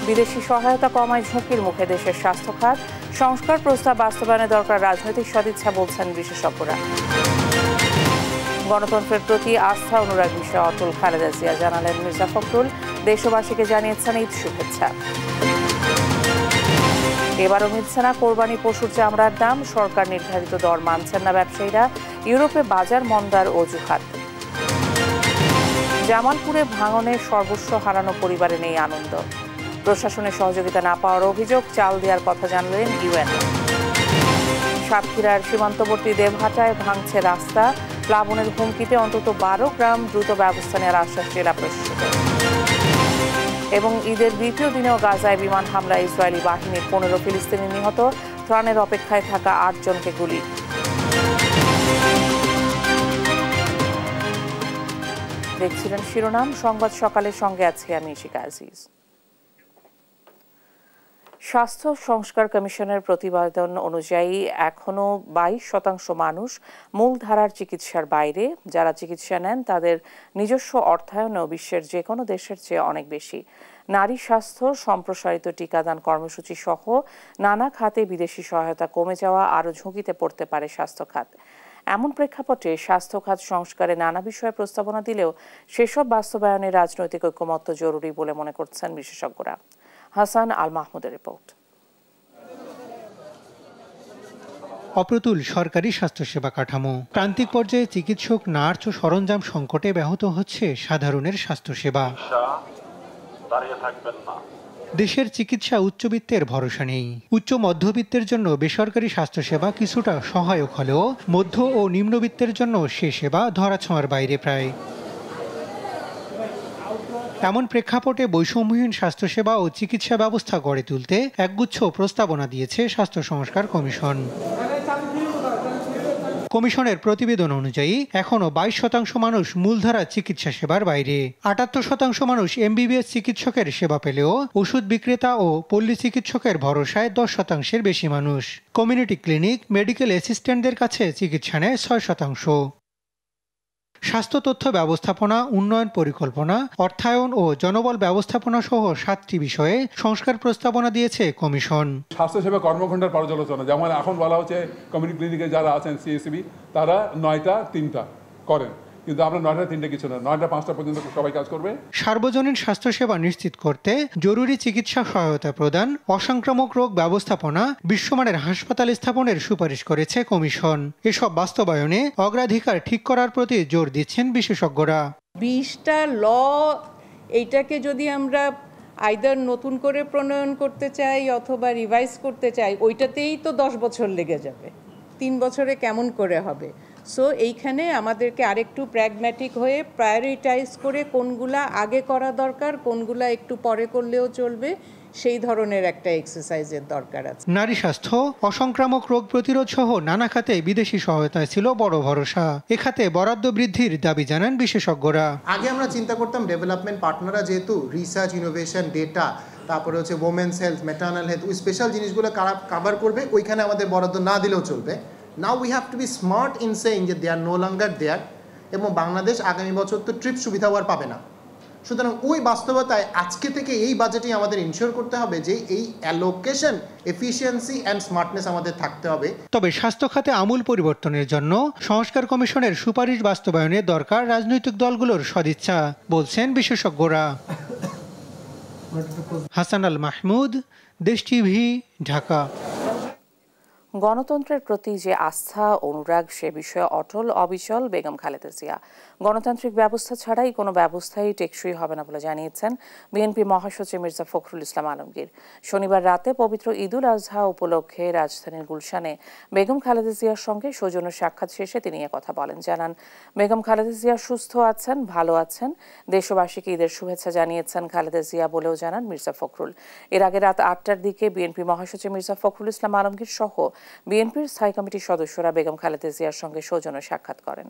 বিদেশি সহায়তা কমায় ঝুঁকির মুখে দেশের স্বাস্থ্য খাত, সংস্কার প্রস্তাব বাস্তবায়নে দরকার রাজনৈতিক সদিচ্ছা বলছেন বিশেষজ্ঞরা। গণতন্ত্রের প্রতি আস্থা অনুরাগ বিষয়ে অটল খালেদা জিয়া, জানালেন মির্জা ফখরুল। দেশবাসীকে জানিয়েছেন ঈদ শুভেচ্ছা। এবারও মিলছে না কোরবানি পশুর চামড়ার দাম, সরকার নির্ধারিত দর মানছেন না ব্যবসায়ীরা, ইউরোপে বাজার মন্দার অজুহাত। জামালপুরে ভাঙনে সর্বস্ব হারানো পরিবারে নেই আনন্দ, প্রশাসনের সহযোগিতা না পাওয়ার অভিযোগ, চাল দেওয়ার কথা জানালেন ইউএন। সাতক্ষীরার সীমান্তবর্তী দেবহাটায় ভাঙছে রাস্তা, প্লাবনের হুমকিতে অন্তত 12 গ্রাম, দ্রুত ব্যবস্থা নেওয়ার আশ্বাস জেলা প্রশাসকের। এবং ঈদের দ্বিতীয় দিনেও গাজায় বিমান হামলায় ইসরায়েলি বাহিনীর 15 ফিলিস্তিনি নিহত, ত্রাণের অপেক্ষায় থাকা 8 জনকে গুলি। দেখছিলেন শিরোনাম সংবাদ সকালের, সঙ্গে আছি আমি ইশিকা আজিজ। স্বাস্থ্য সংস্কার কমিশনের প্রতিবেদন অনুযায়ী এখনো 22% মানুষ মূলধারার চিকিৎসার বাইরে। যারা চিকিৎসা নেন তাদের নিজস্ব অর্থায়নেও বিশ্বের যে কোনো দেশের চেয়ে অনেক বেশি। নারী স্বাস্থ্য, সম্প্রসারিত টিকাদান কর্মসূচি সহ নানা খাতে বিদেশি সহায়তা কমে যাওয়া আরও ঝুঁকিতে পড়তে পারে স্বাস্থ্য খাত। এমন প্রেক্ষাপটে স্বাস্থ্য খাত সংস্কারে নানা বিষয়ে প্রস্তাবনা দিলেও সেসব বাস্তবায়নে রাজনৈতিক ঐকমত্য জরুরি বলে মনে করছেন বিশেষজ্ঞরা। হাসান আল মাহমুদের রিপোর্ট। অপ্রতুল সরকারি স্বাস্থ্যসেবা কাঠামো, প্রান্তিক পর্যায়ে চিকিৎসক, নার্স ও সরঞ্জাম সংকটে ব্যাহত হচ্ছে সাধারণের স্বাস্থ্যসেবা। দেশের চিকিৎসা উচ্চবিত্তের ভরসা নেই। উচ্চ মধ্যবিত্তের জন্য বেসরকারি স্বাস্থ্যসেবা কিছুটা সহায়ক হলেও মধ্য ও নিম্নবিত্তের জন্য সে সেবা ধরাছোঁয়ার বাইরে প্রায়। এমন প্রেক্ষাপটে বৈষম্যহীন স্বাস্থ্যসেবা ও চিকিৎসা ব্যবস্থা গড়ে তুলতে একগুচ্ছ প্রস্তাবনা দিয়েছে স্বাস্থ্য সংস্কার কমিশন। কমিশনের প্রতিবেদন অনুযায়ী এখনো 22% মানুষ মূলধারা চিকিৎসা সেবার বাইরে। 78% মানুষ এমবিবিএস চিকিৎসকের সেবা পেলেও ওষুধ বিক্রেতা ও পল্লী চিকিৎসকের ভরসায় 10%-এর বেশি মানুষ। কমিউনিটি ক্লিনিক, মেডিকেল অ্যাসিস্ট্যান্টদের কাছে চিকিৎসা নেয় 6%। স্বাস্থ্য তথ্য ব্যবস্থাপনা, উন্নয়ন পরিকল্পনা, অর্থায়ন ও জনবল ব্যবস্থাপনা সহ 7টি বিষয়ে সংস্কার প্রস্তাবনা দিয়েছে কমিশন। স্বাস্থ্যসেবা কর্মঘণ্টার পর্যালোচনা, যেমন এখন বলা হচ্ছে কমিউনিটি ক্লিনিকে যারা আছেন সিএসসিবি তারা 9টা 3টা করেন, কিন্তু আমরা 9টা 3টা কিছু না, 9টা 5টা পর্যন্ত সবাই কাজ করবে। সার্বজনীন স্বাস্থ্যসেবা নিশ্চিত করতে জরুরি চিকিৎসা সহায়তা প্রদান, অসংক্রামক রোগ ব্যবস্থাপনা, বিশ্বমানের হাসপাতাল স্থাপনের সুপারিশ করেছে কমিশন। এসব বাস্তবায়নে অগ্রাধিকার ঠিক করার প্রতি জোর দিচ্ছেন বিশেষজ্ঞরা। 20টা ল, এইটাকে যদি আমরা আইদার নতুন করে প্রণয়ন করতে চাই অথবা রিভাইজ করতে চাই, ওইটাতেই তো 10 বছর লেগে যাবে। 3 বছরে কেমন করে হবে? সো এইখানে আমাদেরকে আরেকটু প্র্যাগম্যাটিক হয়ে প্রায়োরিটাইজ করে কোনগুলা আগে করা দরকার, কোনগুলা একটু পরে করলেও চলবে, সেই ধরনের একটা এক্সারসাইজের দরকার আছে। নারী স্বাস্থ্য, অসংক্রামক রোগ প্রতিরোধ সহ নানা খাতে বিদেশি সহায়তায় ছিল বড় ভরসা। এ খাতে বরাদ্দ বৃদ্ধির দাবি জানান বিশেষজ্ঞরা। আগে আমরা চিন্তা করতাম ডেভেলপমেন্ট পার্টনাররা যেহেতু রিসার্চ, ইনোভেশন, ডেটা, তারপরে হচ্ছে ওমেন্স হেলথ, ম্যাটার্নাল হেলথ, ওই স্পেশাল জিনিসগুলো কাভার করবে, ওইখানে আমাদের বরাদ্দ না দিলেও চলবে। Now we have to be smart in saying that they are no longer there, এবং বাংলাদেশ আগামী বছর তো ট্রিপ সুবিধা আর পাবে না। সুতরাং ওই বাস্তবতায় আজকে থেকে এই বাজেটে আমাদের ইনশিওর করতে হবে যে এই অ্যালোকেশন, এফিসিয়েন্সি অ্যান্ড স্মার্টনেস আমাদের থাকতে হবে। তবে স্বাস্থ্য খাতে আমূল পরিবর্তনের জন্য সংস্কার কমিশনের সুপারিশ বাস্তবায়নের দরকার রাজনৈতিক দলগুলোর সদিচ্ছা, বলছেন বিশেষজ্ঞরা। হাসান আল মাহমুদ, দেশ টিভি, ঢাকা। গণতন্ত্রের প্রতি যে আস্থা, অনুরাগ, সে বিষয়ে অটল অবিচল বেগম খালেদা জিয়া। গণতান্ত্রিক ব্যবস্থা ছাড়াই কোনো ব্যবস্থাই টেকসই হবে না বলে জানিয়েছেন বিএনপি মহাসচিব মির্জা ফখরুল ইসলাম আলমগীর। শনিবার রাতে পবিত্র ঈদুল আজহা উপলক্ষে রাজধানীর গুলশানে বেগম খালেদা জিয়ার সঙ্গে সৌজন্য সাক্ষাৎ শেষে তিনি কথা বলেন। জানান, বেগম খালেদা জিয়া সুস্থ আছেন, ভালো আছেন। দেশবাসীকে ঈদের শুভেচ্ছা জানিয়েছেন খালেদা জিয়া বলেও জানান মির্জা ফখরুল। এর আগে রাত 8টার দিকে বিএনপি মহাসচিব মির্জা ফখরুল ইসলাম আলমগীর সহ বিএনপির স্থায়ী কমিটির সদস্যরা বেগম খালেদা জিয়ার সঙ্গে সৌজন্য সাক্ষাৎ করেন।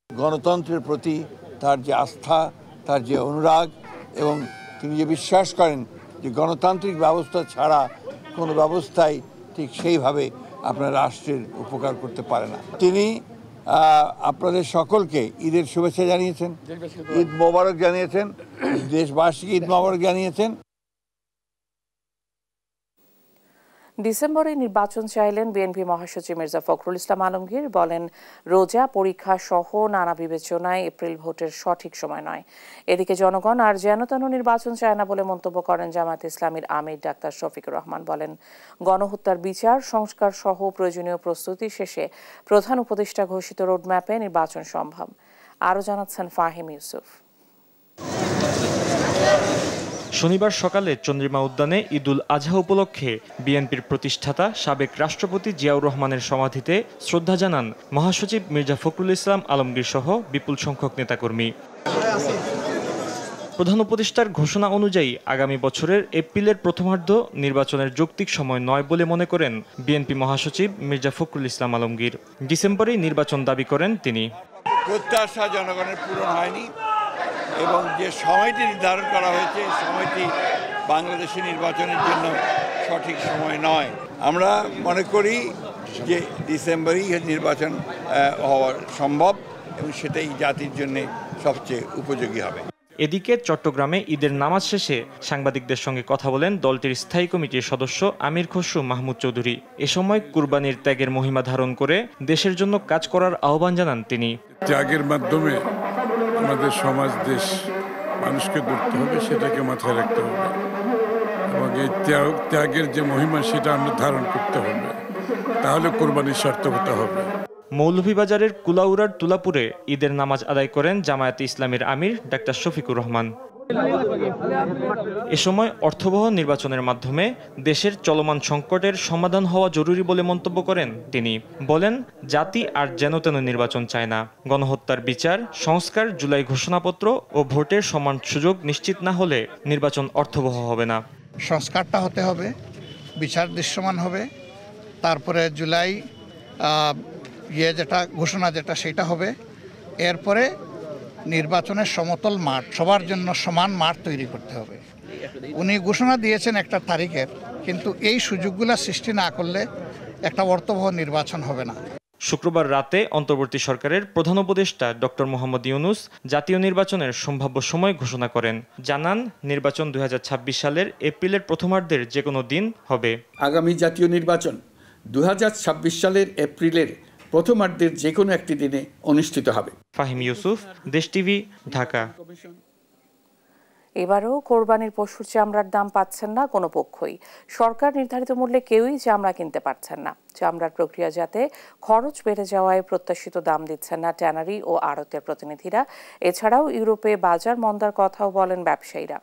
গণতন্ত্রের প্রতি তার যে আস্থা, তার যে অনুরাগ, এবং তিনি যে বিশ্বাস করেন যে গণতান্ত্রিক ব্যবস্থা ছাড়া কোনো ব্যবস্থাই ঠিক সেইভাবে আপনার রাষ্ট্রের উপকার করতে পারে না। তিনি আপনাদের সকলকে ঈদের শুভেচ্ছা জানিয়েছেন, ঈদ মোবারক জানিয়েছেন, দেশবাসীকে ঈদ মোবারক জানিয়েছেন। ডিসেম্বরে নির্বাচন চাইলেন বিএনপি মহাসচিব মির্জা ফখরুল ইসলাম আলমগীর। বলেন, রোজা, পরীক্ষা সহ নানা বিবেচনায় এপ্রিল ভোটের সঠিক সময় নয়। এদিকে জনগণ আর যেন তেন নির্বাচন চায় না বলে মন্তব্য করেন জামায়াতে ইসলামীর আমির ডাক্তার শফিকুর রহমান। বলেন, গণহত্যার বিচার, সংস্কার সহ প্রয়োজনীয় প্রস্তুতি শেষে প্রধান উপদেষ্টা ঘোষিত রোডম্যাপে নির্বাচন সম্ভব। আরও জানাচ্ছেন ফাহিম ইউসুফ। শনিবার সকালে চন্দ্রিমা উদ্যানে ঈদুল আজহা উপলক্ষে বিএনপির প্রতিষ্ঠাতা সাবেক রাষ্ট্রপতি জিয়াউর রহমানের সমাধিতে শ্রদ্ধা জানান মহাসচিব মির্জা ফখরুল ইসলাম আলমগীর সহ বিপুল সংখ্যক নেতাকর্মী। প্রধান উপদেষ্টার ঘোষণা অনুযায়ী আগামী বছরের এপ্রিলের প্রথমার্ধ নির্বাচনের যৌক্তিক সময় নয় বলে মনে করেন বিএনপি মহাসচিব মির্জা ফখরুল ইসলাম আলমগীর। ডিসেম্বরেই নির্বাচন দাবি করেন তিনি। প্রত্যাশা জনগণের পূরণ হয়নি এবং যে সময়টি নির্ধারণ করা হয়েছে সময়টি বাংলাদেশের নির্বাচনের জন্য সঠিক সময় নয়। আমরা মনে করি যে ডিসেম্বরেই নির্বাচন হওয়া সম্ভব এবং সেটাই জাতির জন্য সবচেয়ে উপযোগী হবে। এদিকে চট্টগ্রামে ঈদের নামাজ শেষে সাংবাদিকদের সঙ্গে কথা বলেন দলটির স্থায়ী কমিটির সদস্য আমির খসরু মাহমুদ চৌধুরী। এ সময় কুরবানির ত্যাগের মহিমা ধারণ করে দেশের জন্য কাজ করার আহ্বান জানান তিনি। ত্যাগের মাধ্যমে আমাদের সমাজ, দেশ, মানুষকে গড়তে হবে, সেটাকে মাথায় রাখতে হবে এবং এই ত্যাগের যে মহিমা সেটা আমরা ধারণ করতে হবে, তাহলে কোরবানির সার্থকতা হবে। মৌলভীবাজারের কুলাউড়ার তুলাপুরে ঈদের নামাজ আদায় করেন জামায়াতে ইসলামীর আমির ডাক্তার শফিকুর রহমান। এ সময় অর্থবহ নির্বাচনের মাধ্যমে দেশের চলমান সংকটের সমাধান হওয়া জরুরি বলে মন্তব্য করেন তিনি। বলেন, জাতি আর যেন তেন নির্বাচন চায় না। গণহত্যার বিচার, সংস্কার, জুলাই ঘোষণাপত্র ও ভোটের সমান সুযোগ নিশ্চিত না হলে নির্বাচন অর্থবহ হবে না। সংস্কারটা হতে হবে, বিচার দৃশ্যমান হবে, তারপরে জুলাই যেটা ঘোষণা সেটা হবে। এরপরে নির্বাচনের সমতল মাঠ, সবার জন্য সমান মাঠ তৈরি করতে হবে। উনি ঘোষণা দিয়েছেন একটা তারিখের, কিন্তু এই সুযোগগুলো সৃষ্টি না করলে একটা অর্থবহ নির্বাচন হবে না। শুক্রবার রাতে অন্তর্বর্তী সরকারের প্রধান উপদেষ্টা ডক্টর মোহাম্মদ ইউনূস জাতীয় নির্বাচনের সম্ভাব্য সময় ঘোষণা করেন। জানান, নির্বাচন 2026 সালের এপ্রিলের প্রথমার্ধের যে কোনো দিন হবে। আগামী জাতীয় নির্বাচন 2026 সালের এপ্রিলের প্রথমার্ধের যে কোনো একটি দিনে অনুষ্ঠিত হবে। ফাহিম ইউসুফ, দেশ টিভি, ঢাকা। এবারও কোরবানির পশুর চামড়ার দাম পাচ্ছেন না কোনো পক্ষই। সরকার নির্ধারিত মূল্যে কেউই চামড়া কিনতে পারছেন না। চামড়ার প্রক্রিয়াজাতে খরচ বেড়ে যাওয়ায় প্রত্যাশিত দাম দিচ্ছেন না ট্যানারি ও আড়তের প্রতিনিধিরা। এছাড়াও ইউরোপে বাজার মন্দার কথাও বলেন ব্যবসায়ীরা।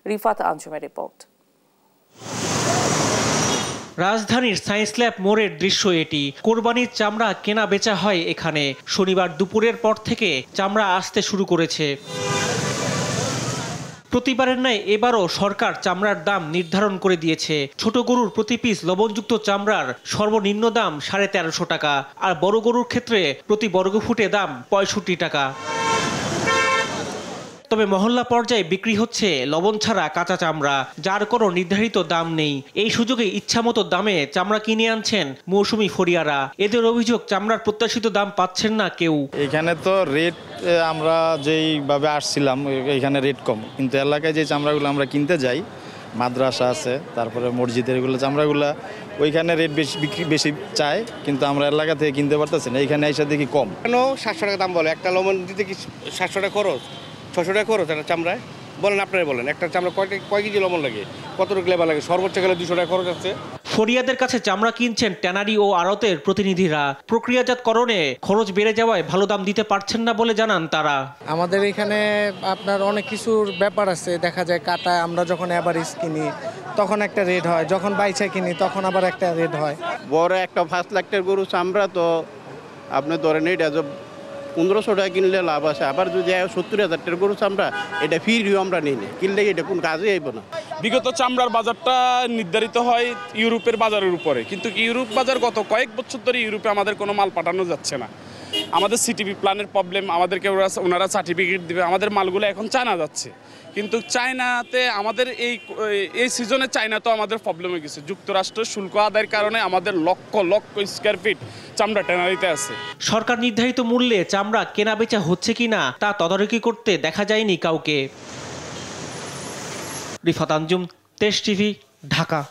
রিফাত আঞ্জুমের রিপোর্ট। রাজধানীর সায়েন্স ল্যাব মোড়ের দৃশ্য এটি। কোরবানির চামড়া কেনা বেচা হয় এখানে। শনিবার দুপুরের পর থেকে চামড়া আসতে শুরু করেছে। প্রতিবারের ন্যায় এবারও সরকার চামড়ার দাম নির্ধারণ করে দিয়েছে। ছোট গরুর প্রতি পিস লবণযুক্ত চামড়ার সর্বনিম্ন দাম 1350 টাকা, আর বড় গরুর ক্ষেত্রে প্রতি বর্গফুটে দাম 65 টাকা। তবে মহল্লা পর্যায়ে বিক্রি হচ্ছে লবণ ছাড়া কাঁচা চামড়া, যার কোনো নির্ধারিত দাম নেই। এই সুযোগে ইচ্ছামতো দামে চামড়া কিনে আনছেন মৌসুমি ফরিয়ারা। এদের অভিযোগ, চামড়ার প্রত্যাশিত দাম পাচ্ছেন না কেউ। এখানে তো রেট আমরা যেইভাবে আসছিলাম এখানে রেট কম, কিন্তু এলাকায় যে চামড়াগুলো আমরা কিনতে যাই, মাদ্রাসা আছে, তারপরে মসজিদের এগুলো চামড়াগুলো, ওইখানে রেট বেশি চায়, কিন্তু আমরা এলাকা থেকে কিনতে পারতেছি না। এখানে এসে দেখি কম। কেন 700 টাকা দাম বলে? একটা লবণ দিতে কি 700 টাকা খরচ, 600 টাকা খরচ একটা চামড়ায়? বলেন, আপনারা বলেন, একটা চামড়া কয় কেজি লবণ লাগে, কতটুকু লেবার লাগে? সর্বোচ্চ গেলে 200 টাকা খরচ আছে। ফরিয়াদের কাছে চামড়া কিনছেন ট্যানারি ও আড়তের প্রতিনিধিরা। প্রক্রিয়াজাতকরণে খরচ বেড়ে যাওয়ায় ভালো দাম দিতে পারছেন না বলে জানান তারা। আমাদের এখানে আপনার অনেক কিছুর ব্যাপার আছে। দেখা যায় কাটায় আমরা যখন অ্যাভারেজ কিনি তখন একটা রেট হয়, যখন বাইচা কিনি তখন আবার একটা রেট হয়। বড় একটা 5 লাখ টাকার গরু চামড়া তো আপনি ধরেন এটা 1500 টাকা কিনলে লাভ আছে। আবার যদি 70,000 টাকার গরু চামড়া, এটা ফ্রিও আমরা নিই না, কিনলে এটা কোন কাজে আইব না। বিগত চামড়ার বাজারটা নির্ধারিত হয় ইউরোপের বাজারের উপরে, কিন্তু ইউরোপ বাজার গত কয়েক বছর ধরে ইউরোপে আমাদের কোনো মাল পাঠানো যাচ্ছে না। আমাদের সিটিপি প্ল্যানের প্রবলেম, আমাদেরকে ওনারা সার্টিফিকেট দেবে, আমাদের মালগুলো এখন চায়না যাচ্ছে, কিন্তু চায়নাতে আমাদের এই সিজনে চায়না তো আমাদের প্রবলেম হয়ে গেছে। যুক্তরাষ্ট্রের শুল্ক আদায়ের কারণে আমাদের লক্ষ লক্ষ স্কোয়ার ফিট চামড়া ট্যানারিতে আছে। সরকার নির্ধারিত মূল্যে চামড়া কেনা বেচা হচ্ছে কিনা তা তদারকি করতে দেখা যায়নি কাউকে। রিফাত আঞ্জুম, দেশ টিভি, ঢাকা।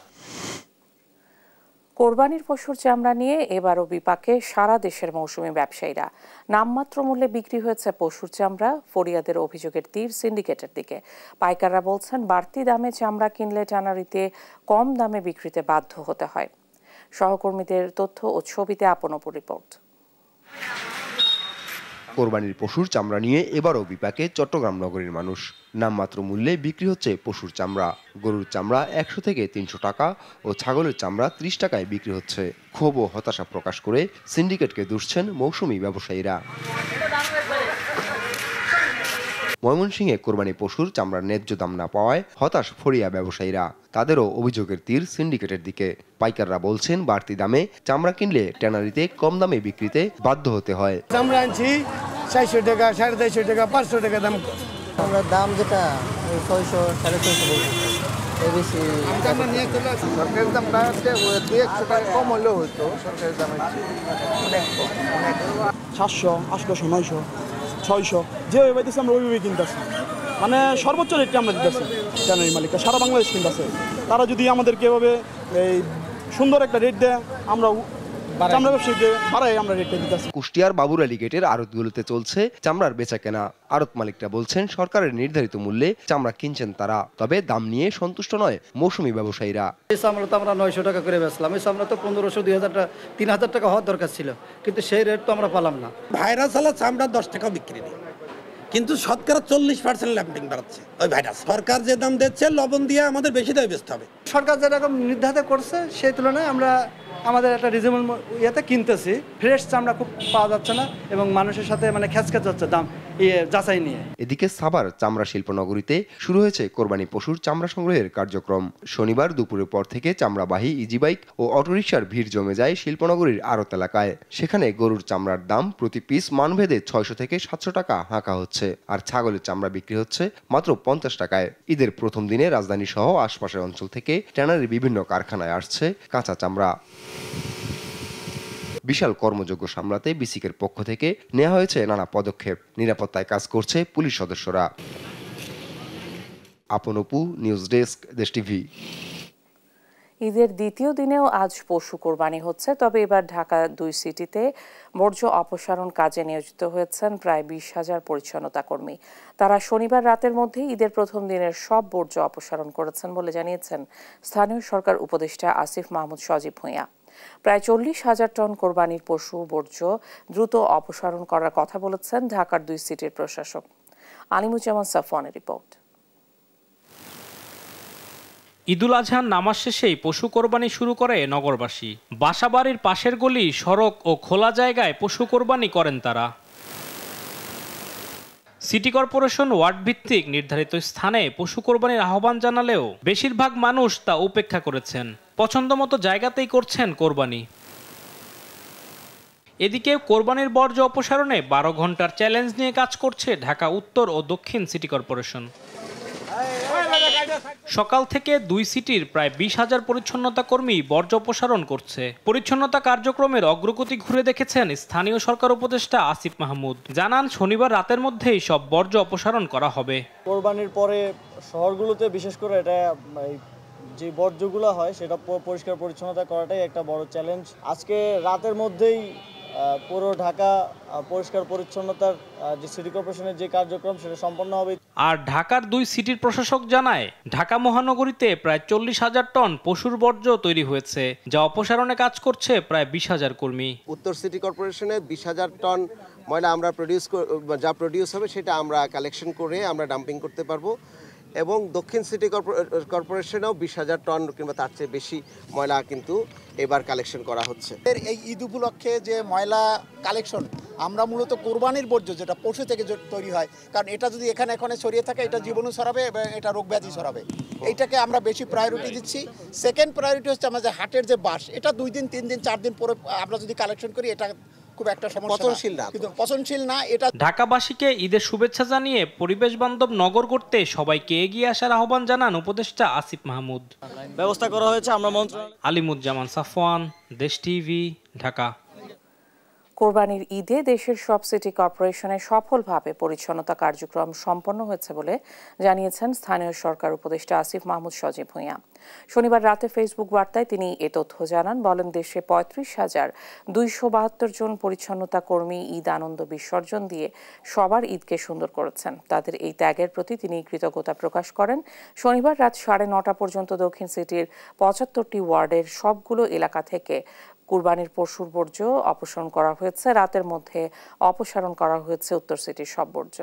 কোরবানির পশুর চামড়া নিয়ে এবারও বিপাকে সারা দেশের মৌসুমী ব্যবসায়ীরা। নামমাত্র মূল্যে বিক্রি হয়েছে পশুর চামড়া। ফরিয়াদের অভিযোগের তীর সিন্ডিকেটের দিকে। পাইকাররা বলছেন, বাড়তি দামে চামড়া কিনলে ট্যানারিতে কম দামে বিক্রিতে বাধ্য হতে হয়। সহকর্মীদের তথ্য ও ছবিতে আপন অপর রিপোর্ট। কোরবানির পশুর চামড়া নিয়ে এবারও বিপাকে চট্টগ্রাম নগরীর মানুষ। নামমাত্র মূল্যে বিক্রি হচ্ছে পশুর চামড়া। গরুর চামড়া 100 থেকে 300 টাকা ও ছাগলের চামড়া 30 টাকায় বিক্রি হচ্ছে। ক্ষোভ ও হতাশা প্রকাশ করে সিন্ডিকেটকে দুষছেন মৌসুমী ব্যবসায়ীরা। ময়মনসিংহে কোরবানি পশুর চামড়ার ন্যায্য দাম না পাওয়ায় হতাশ ফরিয়া ব্যবসায়ীরা। তাদেরও অভিযোগের তীর সিন্ডিকেটের দিকে। পাইকাররা বলছেন, বাড়তি দামে চামড়া কিনলে ট্যানারিতে কম দামে বিক্রিতে বাধ্য হতে হয়। চামড়া আনছি 400 টাকা, 450 টাকা, 500 টাকা দাম। আমরা দাম যেটা 600, 650 বলছি, এই বেশি। সরকারের দাম না হচ্ছে 200 টাকা কম হলেও হতো, সরকারের দাম অনেক কম, অনেক 700, 800, 900, 600 যেভাবে দিচ্ছে আমরা ওইভাবেই কিনতেছি। মানে সর্বোচ্চ রেটটা আমরা দিতেছি। ট্যানারি মালিকরা সারা বাংলাদেশ কিনতেছে। তারা যদি আমাদেরকে এভাবে এই সুন্দর একটা রেট দেয়, আমরা চামড়া ব্যবসায়ীকে বাড়াই আমরা রেটটা দিতেছি। কুষ্টিয়ার বাবুর আলী গেটের আড়তগুলোতে চলছে চামড়ার বেচা কেনা। আড়ত মালিকরা বলছেন, সরকারের নির্ধারিত মূল্যে চামড়া কিনছেন তারা, তবে দাম নিয়ে সন্তুষ্ট নয় মৌসুমী ব্যবসায়ীরা। এই চামড়া তো আমরা 900 টাকা করে বেচলাম। এই চামড়া তো 1500, 2000 টাকা, 3000 টাকা হওয়ার দরকার ছিল, কিন্তু সেই রেট তো আমরা পেলাম না। ভাইরাস হলে চামড়া 10 টাকা বিক্রি নেই, কিন্তু শতকরা 40% ল্যাম্পিং বাড়াচ্ছে ওই ভাইরাস। সরকার যে দাম দিচ্ছে লবণ দিয়ে আমাদের বেশি দামে বেচতে হবে। সরকার যেরকম নির্ধারিত করছে সেই তুলনায় আমরা আমাদের একটা রিজনেবল ইয়েতে কিনতেছি। ফ্রেশ চামড়া খুব পাওয়া যাচ্ছে না এবং মানুষের সাথে মানে খ্যাচখ্যাচ হচ্ছে দাম যাচাই নিয়ে। এদিকে সাভার চামড়া শিল্পনগরীতে শুরু হয়েছে কোরবানি পশুর চামড়া সংগ্রহের কার্যক্রম। শনিবার দুপুরের পর থেকে চামড়াবাহী ইজিবাইক ও অটোরিকশার ভিড় জমে যায় শিল্পনগরীর আড়ত এলাকায়। সেখানে গরুর চামড়ার দাম প্রতি পিস মানভেদে 600 থেকে 700 টাকা হাঁকা হচ্ছে, আর ছাগলের চামড়া বিক্রি হচ্ছে মাত্র 50 টাকায়। ঈদের প্রথম দিনে রাজধানী সহ আশপাশের অঞ্চল থেকে ট্যানারির বিভিন্ন কারখানায় আসছে কাঁচা চামড়া। বিশাল কর্মযজ্ঞ সামলাতে বিসিকের পক্ষ থেকে নেওয়া হয়েছে নানা পদক্ষেপ। নিরাপত্তায় কাজ করছে পুলিশ সদস্যরা। আপন অপু, নিউজ ডেস্ক, দেশ টিভি। ঈদের দ্বিতীয় দিনেও আজ পশু কোরবানি হচ্ছে, তবে এবার ঢাকা 2 সিটিতে বর্জ্য অপসারণ কাজে নিয়োজিত হয়েছেন প্রায় 20,000 পরিচ্ছন্নতা কর্মী। তারা শনিবার রাতের মধ্যে ঈদের প্রথম দিনের সব বর্জ্য অপসারণ করেছেন বলে জানিয়েছেন স্থানীয় সরকার উপদেষ্টা আসিফ মাহমুদ সজীব ভূঁইয়া। প্রায় 40,000 টন কোরবানির পশু বর্জ্য দ্রুত অপসারণ করার কথা বলেছেন ঢাকার 2 সিটির প্রশাসক। আলিমুজ্জামান সাফওয়ানের রিপোর্ট। ঈদুল আজহার নামাজ শেষেই পশু কোরবানি শুরু করে নগরবাসী। বাসাবাড়ির পাশের গলি, সড়ক ও খোলা জায়গায় পশু কোরবানি করেন তারা। সিটি কর্পোরেশন ওয়ার্ড ভিত্তিক নির্ধারিত স্থানে পশু কোরবানির আহ্বান জানালেও বেশিরভাগ মানুষ তা উপেক্ষা করেছেন। পছন্দমতো জায়গাতেই করছেন কোরবানি। এদিকে কোরবানির বর্জ্য অপসারণে 12 ঘন্টার চ্যালেঞ্জ নিয়ে কাজ করছে ঢাকা উত্তর ও দক্ষিণ সিটি কর্পোরেশন। সকাল থেকে 2 সিটির প্রায় 20,000 পরিচ্ছন্নতা কর্মী বর্জ্য অপসারণ করছে। পরিচ্ছন্নতা কার্যক্রমের অগ্রগতি ঘুরে দেখেছেন স্থানীয় সরকার উপদেষ্টা আসিফ মাহমুদ। জানান, শনিবার রাতের মধ্যেই সব বর্জ্য অপসারণ করা হবে। কোরবানির পরে শহরগুলোতে বিশেষ করে এটা যে বর্জ্যগুলো হয় সেটা পরিষ্কার পরিচ্ছন্নতা করাটাই একটা বড় চ্যালেঞ্জ। আজকে রাতের মধ্যেই পুরো ঢাকা পরিষ্কার পরিচ্ছন্নতার যে সিটি কর্পোরেশনের যে কার্যক্রম সেটা সম্পন্ন হবে। আর ঢাকার 2 সিটির প্রশাসক জানায়, ঢাকা মহানগরীতে প্রায় 40,000 টন পশুর বর্জ্য তৈরি হয়েছে, যা অপসারণে কাজ করছে প্রায় 20,000 কর্মী। উত্তর সিটি কর্পোরেশনে 20,000 টন ময়লা আমরা প্রডিউস হবে সেটা আমরা কালেকশন করে আমরা ডাম্পিং করতে পারবো, এবং দক্ষিণ সিটি কর্পোরেশনেও 20,000 টন কিংবা তার চেয়ে বেশি ময়লা কিন্তু এবার কালেকশন করা হচ্ছে। এই ঈদ উপলক্ষে যে ময়লা কালেকশন, আমরা মূলত কোরবানির বর্জ্য যেটা পশু থেকে তৈরি হয়, কারণ এটা যদি এখানে ছড়িয়ে থাকে এটা জীবাণু ছড়াবে এবং এটা রোগ ব্যাধি ছড়াবে। এইটাকে আমরা বেশি প্রায়োরিটি দিচ্ছি। সেকেন্ড প্রায়োরিটি হচ্ছে আমাদের হাটের যে বাঁশ, এটা 2 দিন 3 দিন 4 দিন পরে আমরা যদি কালেকশন করি এটা খুব একটা সমস্যা পচনশীল না, কিন্তু পচনশীল না এটা। ঢাকাবাসীকে ঈদের শুভেচ্ছা জানিয়ে পরিবেশ বান্ধব নগর করতে সবাইকে এগিয়ে আসার আহ্বান জানান উপদেষ্টা আসিফ মাহমুদ। ব্যবস্থা করা হয়েছে আমরা মন্ত্রণালয়। আলিমুজ্জামান সাফওয়ান, দেশ টিভি, ঢাকা। কোরবানির ঈদে দেশের সব সিটি কর্পোরেশনে সফলভাবে পরিচ্ছন্নতা কার্যক্রম সম্পন্ন হয়েছে বলে জানিয়েছেন স্থানীয় সরকার উপদেষ্টা আসিফ মাহমুদ সজীব ভূঁইয়া। শনিবার রাতে ফেসবুক বার্তায় তিনি এ তথ্য জানান। বলেন, দেশে ৩৫,২৭২ জন পরিচ্ছন্নতা কর্মী ঈদ আনন্দ বিসর্জন দিয়ে সবার ঈদকে সুন্দর করেছেন। তাদের এই ত্যাগের প্রতি তিনি কৃতজ্ঞতা প্রকাশ করেন। শনিবার রাত 9:30 পর্যন্ত দক্ষিণ সিটির 75টি ওয়ার্ডের সবগুলো এলাকা থেকে কুরবানির পশুর বর্জ্য অপসারণ করা হয়েছে। রাতের মধ্যে অপসারণ করা হয়েছে উত্তর সিটির সব বর্জ্য।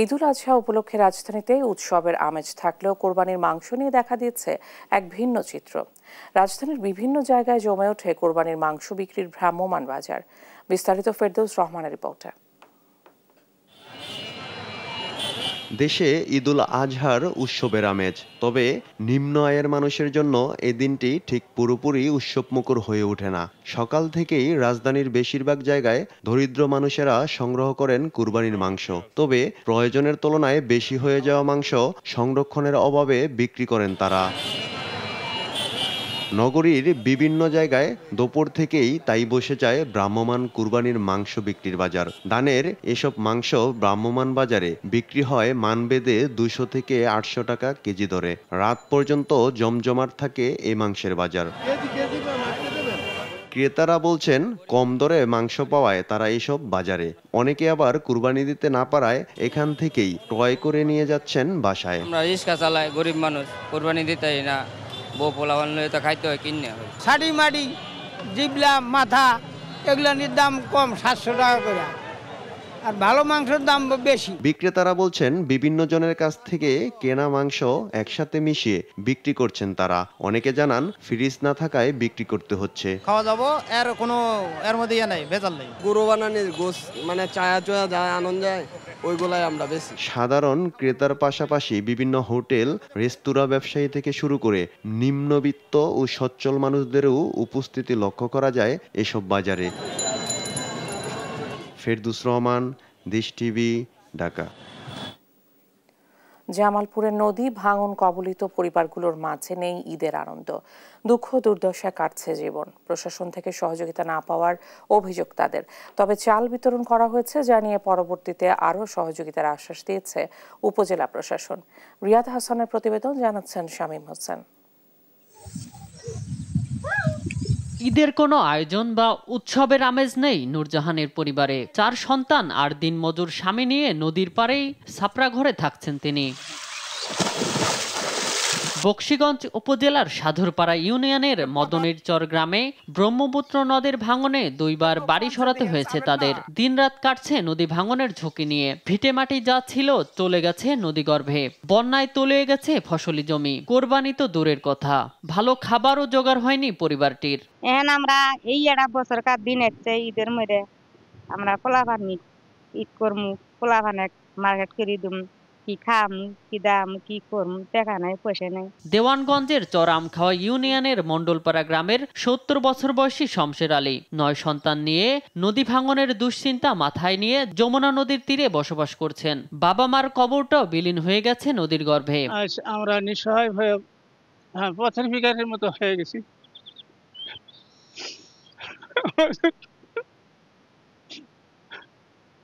ঈদুল আজহা উপলক্ষে রাজধানীতে উৎসবের আমেজ থাকলেও কোরবানির মাংস নিয়ে দেখা দিয়েছে এক ভিন্ন চিত্র। রাজধানীর বিভিন্ন জায়গায় জমে ওঠে কোরবানির মাংস বিক্রির ভ্রাম্যমাণ বাজার। বিস্তারিত ফেরদৌস রহমানের রিপোর্টে। দেশে ঈদুল আজহার উৎসবের আমেজ, তবে নিম্ন আয়ের মানুষের জন্য এই দিনটি ঠিক পুরোপুরি উৎসবমুখর হয়ে ওঠে না। সকাল থেকেই রাজধানীর বেশিরভাগ জায়গায় দরিদ্র মানুষেরা সংগ্রহ করেন কুরবানির মাংস, তবে প্রয়োজনের তুলনায় বেশি হয়ে যাওয়া মাংস সংরক্ষণের অভাবে বিক্রি করেন তারা। নগরীর বিভিন্ন জায়গায় দুপুর থেকেই তাই বসে যায় ভ্রাম্যমাণ কুরবানির মাংস বিক্রির বাজার। ধানের এসব মাংস ভ্রাম্যমাণ বাজারে বিক্রি হয় মানবেদে 200 থেকে 800 টাকা কেজি দরে। রাত পর্যন্ত জমজমাট থাকে এই মাংসের বাজার। ক্রেতারা বলছেন, কম দরে মাংস পাওয়ায় তারা এসব বাজারে। অনেকে আবার কুরবানি দিতে না পারায় এখান থেকেই ক্রয় করে নিয়ে যাচ্ছেন বাসায়। আমরা রিক্সা চালাই, গরিব মানুষ, কুরবানি দিতেই না, বউ পোলাপান লইতে তো খাইতে হয়, কিনে হয়। শাড়ি মাড়ি, জিবলা, মাথা এগুলোর দাম কম, 700 টাকা করে, আর ভালো মাংসের দাম বেশি। বিক্রেতারা বলছেন, বিভিন্ন জনের কাছ থেকে কেনা মাংস একসাথে মিশিয়ে বিক্রি করছেন তারা। অনেকে জানান, ফ্রিজ না থাকায় বিক্রি করতে হচ্ছে। খাওয়া যাবো এর মধ্যে নাই, ভেজাল নেই। গরু বানানির গোস মানে চায়া চয়া যায়, আনন্দ যায়, ওইগুলাই আমরা বেশি। সাধারণ ক্রেতার পাশাপাশি বিভিন্ন হোটেল, রেস্তোরাঁ ব্যবসায়ী থেকে শুরু করে নিম্নবিত্ত ও সচ্ছল মানুষদেরও উপস্থিতি লক্ষ্য করা যায় এসব বাজারে। ফেরদৌস রহমান, দেশ টিভি, ঢাকা। জামালপুরের নদী ভাঙন কবলিত পরিবারগুলোর মাঝে নেই ঈদের আনন্দ। দুঃখ দুর্দশা কাটছে জীবন। প্রশাসন থেকে সহযোগিতা না পাওয়ার অভিযোগ তাদের। তবে চাল বিতরণ করা হয়েছে, জানিয়ে পরবর্তীতে আরও সহযোগিতার আশ্বাস দিয়েছে উপজেলা প্রশাসন। রিয়াদ হাসানের প্রতিবেদন, জানাচ্ছেন শামীম হোসেন। ঈদের কোনো আয়োজন বা উৎসবের আমেজ নেই নূরজাহানের পরিবারে। 4 সন্তান আর দিনমজুর স্বামী নিয়ে নদীর পাড়েই ছাপড়া ঘরে থাকছেন তিনি। বকশীগঞ্জ উপজেলার সাধুরপাড়া ইউনিয়নের মদনীরচর গ্রামে ব্রহ্মপুত্র নদীর ভাঙনে 2 বার বাড়ি সরাতে হয়েছে তাদের। দিনরাত কাটছে নদী ভাঙনের ঝুঁকি নিয়ে। ভিটেমাটি যা ছিল চলে গেছে নদীগর্ভে। বন্যায় তলিয়ে গেছে ফসলি জমি। কোরবানি তো দূরের কথা, ভালো খাবারও জোগাড় হয়নি পরিবারটির। এখন আমরা এই একটা বছরকার দিন হচ্ছে ঈদের মধ্যে আমরা পোলাপান ঈদ করমু, পোলাপান মার্কেট করে দিম, কি খামু, কি দাম, কি করমু, টাকা নাই, পয়সা নাই। দেওয়ানগঞ্জের চরামখাওয়া ইউনিয়নের মন্ডলপাড়া গ্রামের 70 বছর বয়সী শমশের আলী 9 সন্তান নিয়ে নদী ভাঙনের দুশ্চিন্তা মাথায় নিয়ে যমুনা নদীর তীরে বসবাস করছেন। বাবা মার কবরটাও বিলীন হয়ে গেছে নদীর গর্ভে। আমরা নিঃসহায় হয়ে পথের ভিখারির মতো হয়ে গেছি।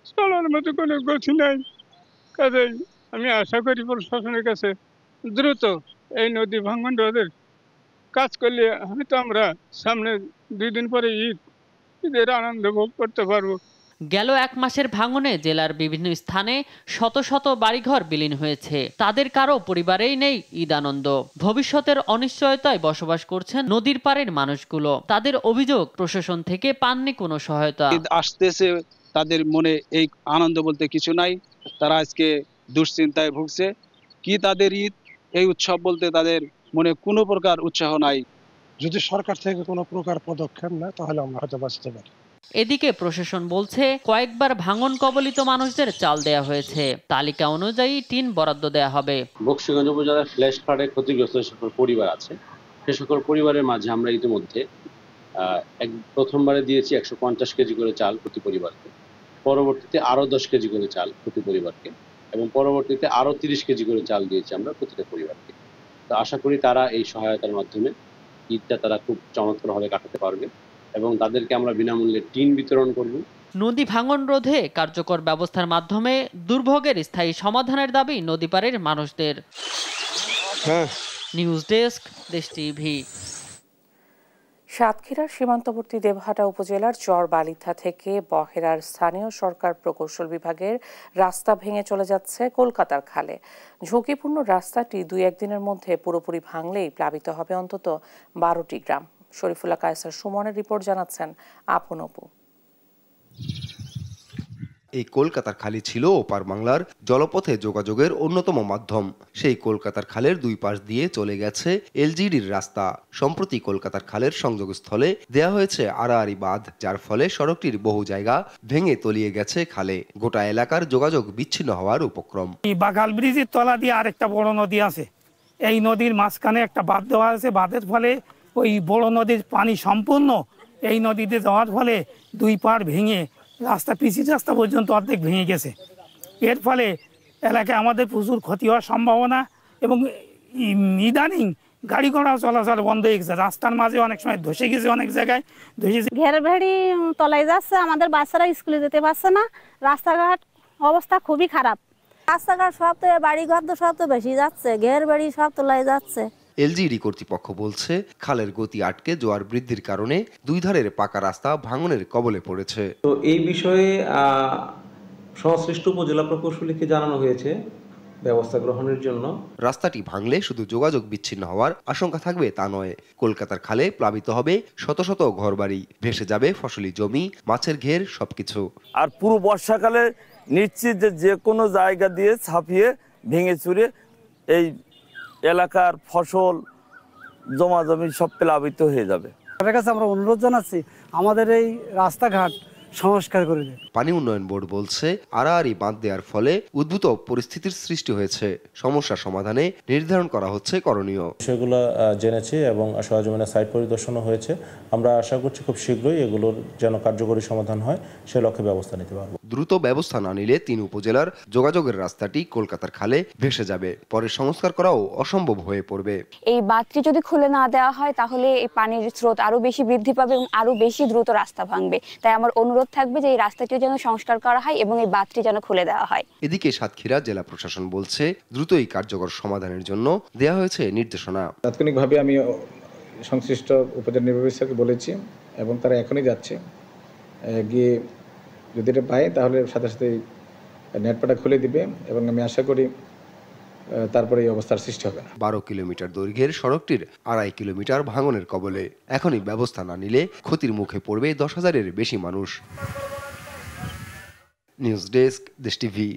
চলার মতো কোনো গতি নাই। কাজেই আমি আশা করি প্রশাসনের কাছে দ্রুত এই নদী ভাঙন রোধের কাজ করলে হয়তো আমরা সামনে 2 দিন পরে ঈদের আনন্দ ভোগ করতে পারবো। গেল 1 মাসের ভাঙনে জেলার বিভিন্ন স্থানে শত শত বাড়িঘর বিলীন হয়েছে। তাদের কারো পরিবারেই নেই ঈদ আনন্দ। ভবিষ্যতের অনিশ্চয়তায় বসবাস করছেন নদীর পাড়ের মানুষগুলো। তাদের অভিযোগ, প্রশাসন থেকে পাননি কোনো সহায়তা। ঈদ আসতেছে, তাদের মনে এই আনন্দ বলতে কিছু নাই। তারা আজকে দুশ্চিন্তায় ভুগছে। কি তাদের ঈদ, এই উৎসব বলতে তাদের মনে কোনো প্রকার উৎসাহ নাই। যদি সরকার থেকে কোনো প্রকার পদক্ষেপ নেয় তাহলে আমরা হয়তো বাঁচতে পারি। এদিকে প্রশাসন বলছে কয়েকবার ভাঙন কবলিত মানুষদের চাল দেয়া হয়েছে, তালিকা অনুযায়ী টিন বরাদ্দ দেয়া হবে। বকশীগঞ্জ উপজেলার ফ্ল্যাশ ফ্লাডে ক্ষতিগ্রস্ত যে সকল পরিবার আছে সে সকল পরিবারের মাঝে আমরা ইতিমধ্যে প্রথমবারে দিয়েছি 150 কেজি করে চাল প্রতি পরিবারকে, পরবর্তীতে আরও 10 কেজি করে চাল প্রতি পরিবারকে, এবং পরবর্তীতে আরও 30 কেজি করে চাল দিয়েছি আমরা প্রতিটা পরিবারকে। তো আশা করি তারা এই সহায়তার মাধ্যমে ঈদটা তারা খুব চমৎকারভাবে কাটাতে পারবে এবং তাদেরকে আমরা বিনামূল্যে টিন বিতরণ করব। নদী ভাঙন রোধে কার্যকর ব্যবস্থার মাধ্যমে দুর্ভোগের স্থায়ী সমাধানের দাবি নদীপাড়ের মানুষদের। নিউজ ডেস্ক, দেশ টিভি। সাতক্ষীরার সীমান্তবর্তী দেবহাটা উপজেলার চরবালিথা থেকে বহেরার স্থানীয় সরকার প্রকৌশল বিভাগের রাস্তা ভেঙে চলে যাচ্ছে কলকাতার খালে। ঝুঁকিপূর্ণ রাস্তাটি 2-1 দিনের মধ্যে পুরোপুরি ভাঙলেই প্লাবিত হবে অন্তত 12টি গ্রাম। শরীফুল্লাহ কায়সার সুমনের রিপোর্ট, জানাচ্ছেন আপন অপু। এই কলকাতার খালি ছিল ওপার বাংলার জলপথে যোগাযোগের অন্যতম মাধ্যম। সেই কলকাতার খালের দুই পাশ দিয়ে চলে গেছে এলজিডির রাস্তা। সম্প্রতি কলকাতার খালের সংযোগস্থলে দেয়া হয়েছে আড়াআড়ি বাঁধ, যার ফলে সড়কটির বহু জায়গা ভেঙে তলিয়ে গেছে খালে। গোটা এলাকার যোগাযোগ বিচ্ছিন্ন হওয়ার উপক্রম। বাগাল ব্রিজের তলা দিয়ে আরেকটা বড় নদী আছে, এই নদীর মাঝখানে একটা বাঁধ দেওয়া আছে। বাঁধের ফলে ওই বড় নদীর পানি সম্পূর্ণ এই নদীতে যাওয়ার ফলে দুই পাড় ভেঙে রাস্তা, পিচের রাস্তা পর্যন্ত অর্ধেক ভেঙে গেছে। এর ফলে এলাকায় আমাদের প্রচুর ক্ষতি হওয়ার সম্ভাবনা এবং ইদানিং গাড়ি ঘোড়া চলাচল বন্ধ হয়ে গেছে। রাস্তার মাঝে অনেক সময় ধসে গেছে, অনেক জায়গায় ধসে ঘের ভেড়ি তলায় যাচ্ছে, আমাদের বাচ্চারা স্কুলে যেতে পারছে না। রাস্তাঘাট অবস্থা খুবই খারাপ। রাস্তাঘাট সব তো, বাড়িঘর তো সব তো বেশি যাচ্ছে, ঘের বাড়ি সব তলায় যাচ্ছে। এলজিডি কর্তৃপক্ষ বলছে খালের গতি আটকে জোয়ার বৃদ্ধির কারণে দুই ধারের পাকা রাস্তা ভাঙনের কবলে পড়েছে। তো এই বিষয়ে সংশ্লিষ্ট উপজেলা প্রকৌশলীকে জানানো হয়েছে ব্যবস্থা গ্রহণের জন্য। রাস্তাটি ভাঙলে শুধু যোগাযোগ বিচ্ছিন্ন হওয়ার আশঙ্কা থাকবে তা নয়, কলকাতার খালে প্লাবিত হবে শত শত ঘরবাড়ি, ভেসে যাবে ফসলি জমি, মাছের ঘের, সবকিছু। আর পুরো বর্ষাকালে নিশ্চিত যে কোনো জায়গা দিয়ে ছাপিয়ে ভেঙে চুরে এই এলাকার ফসল, জমা জমি সব প্লাবিত হয়ে যাবে। সরকারের কাছে আমরা অনুরোধ জানাচ্ছি আমাদের এই রাস্তাঘাট সংস্কার করে দেয়। পানি উন্নয়ন বোর্ড বলছে আড়াআড়ি বাঁধ দেওয়ার ফলে উদ্ভূত পরিস্থিতির সৃষ্টি হয়েছে। সমস্যা সমাধানে নির্ধারণ করা হচ্ছে করণীয়। সেগুলো জেনেছি এবং সরেজমিনে সাইট পরিদর্শনও হয়েছে। আমরা আশা করছি খুব শীঘ্রই এগুলোর যেন কার্যকরী সমাধান হয় সে লক্ষ্যে ব্যবস্থা নিতে পারব। দ্রুত ব্যবস্থা না নিলে 3 উপজেলার যোগাযোগের রাস্তাটি কলকাতার খালে ভেসে যাবে। পরে সংস্কার করাও অসম্ভব হয়ে পড়বে। এই বাঁধটি যদি খুলে না দেওয়া হয় তাহলে এই পানির স্রোত আরো বেশি বৃদ্ধি পাবে এবং আরো বেশি দ্রুত রাস্তা ভাঙবে। তাই আমার অনুরোধ থাকবে যে এই রাস্তাটি যেন সংস্কার করা হয় এবং এই বাঁধটি যেন খুলে দেওয়া হয়। এদিকে সাতক্ষীরা জেলা প্রশাসন বলছে দ্রুতই কার্যকর সমাধানের জন্য দেয়া হয়েছে নির্দেশনা। তাৎক্ষণিকভাবে আমি সংশ্লিষ্ট উপজেলা নির্বাহী অফিসারকে বলেছি এবং তারা এখনই যাচ্ছে, গিয়ে যদি এটা পায় তাহলে সাথে সাথে নেটপাটা খুলে দিবে এবং আমি আশা করি তারপরে এই অবস্থার সৃষ্টি হবে না। 12 কিলোমিটার দৈর্ঘ্যের সড়কটির 2.5 কিলোমিটার ভাঙনের কবলে। এখনই ব্যবস্থা না নিলে ক্ষতির মুখে পড়বে 10,000-এর বেশি মানুষ। নিউজ ডেস্ক, দেশ টিভি।